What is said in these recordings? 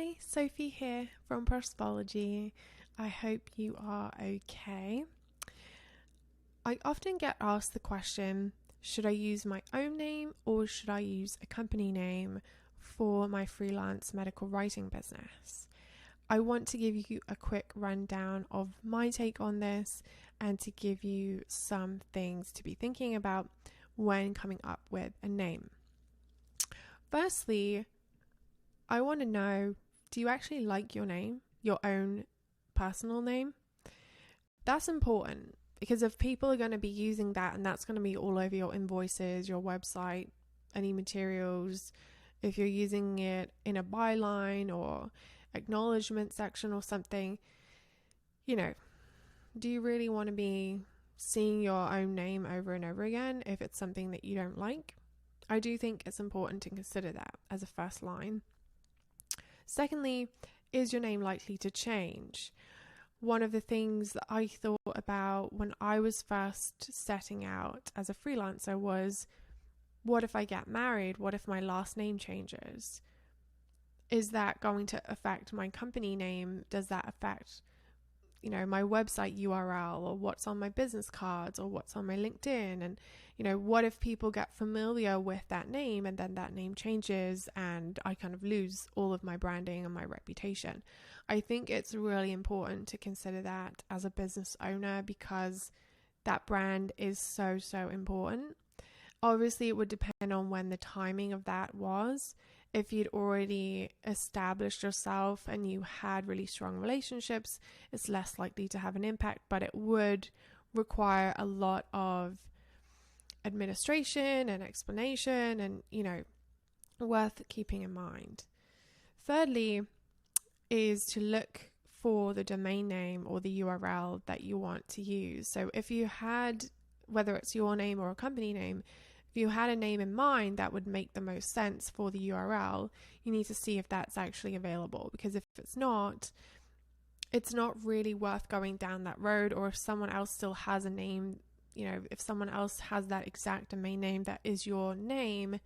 Hi, Sophie here from Prospology. I hope you are okay. I often get asked the question, should I use my own name or should I use a company name for my freelance medical writing business? I want to give you a quick rundown of my take on this and to give you some things to be thinking about when coming up with a name. Firstly, I want to know, do you actually like your name, your own personal name? That's important because if people are going to be using that and that's going to be all over your invoices, your website, any materials, if you're using it in a byline or acknowledgement section or something, do you really want to be seeing your own name over and over again if it's something that you don't like? I do think it's important to consider that as a first line. Secondly, is your name likely to change? One of the things that I thought about when I was first setting out as a freelancer was, what if I get married? What if my last name changes? Is that going to affect my company name? Does that affect, my website URL or what's on my business cards or what's on my LinkedIn? And, what if people get familiar with that name and then that name changes and I kind of lose all of my branding and my reputation? I think it's really important to consider that as a business owner because that brand is so, so important. Obviously, it would depend on when the timing of that was. If you'd already established yourself and you had really strong relationships, it's less likely to have an impact, but it would require a lot of administration and explanation and, worth keeping in mind. Thirdly, is to look for the domain name or the URL that you want to use. So if you had, whether it's your name or a company name, if you had a name in mind that would make the most sense for the URL, you need to see if that's actually available, because if it's not really worth going down that road. Or if someone else still has a name, if someone else has that exact domain name that is your name,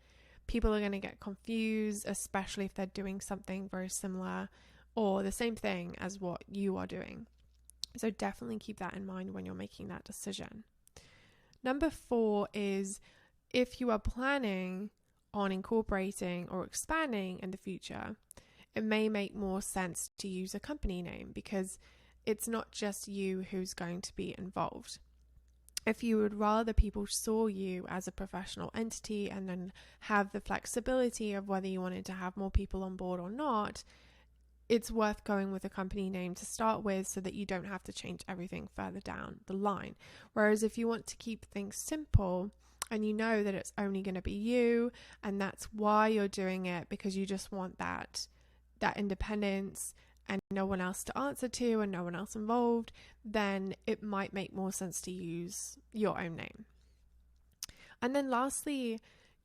people are going to get confused, especially if they're doing something very similar or the same thing as what you are doing. So definitely keep that in mind when you're making that decision. Number 4 is, if you are planning on incorporating or expanding in the future, it may make more sense to use a company name because it's not just you who's going to be involved. If you would rather people saw you as a professional entity and then have the flexibility of whether you wanted to have more people on board or not, it's worth going with a company name to start with so that you don't have to change everything further down the line. Whereas if you want to keep things simple and you know that it's only going to be you and that's why you're doing it, because you just want that independence and no one else to answer to and no one else involved, then it might make more sense to use your own name. And then lastly,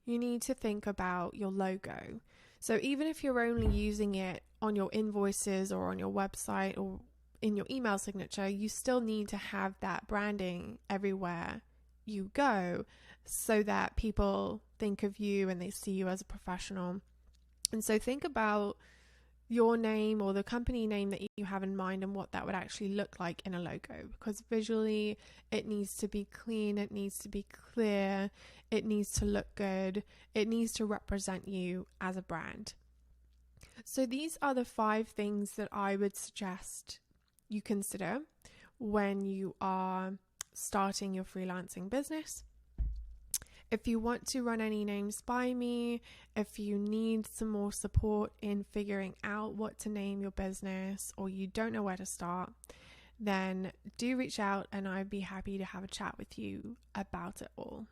you need to think about your logo. So even if you're only using it on your invoices or on your website or in your email signature, you still need to have that branding everywhere you go so that people think of you and they see you as a professional. And so think about your name or the company name that you have in mind and what that would actually look like in a logo, because visually it needs to be clean, it needs to be clear, it needs to look good, it needs to represent you as a brand. So these are the 5 things that I would suggest you consider when you are starting your freelancing business. If you want to run any names by me, if you need some more support in figuring out what to name your business or you don't know where to start, then do reach out and I'd be happy to have a chat with you about it all.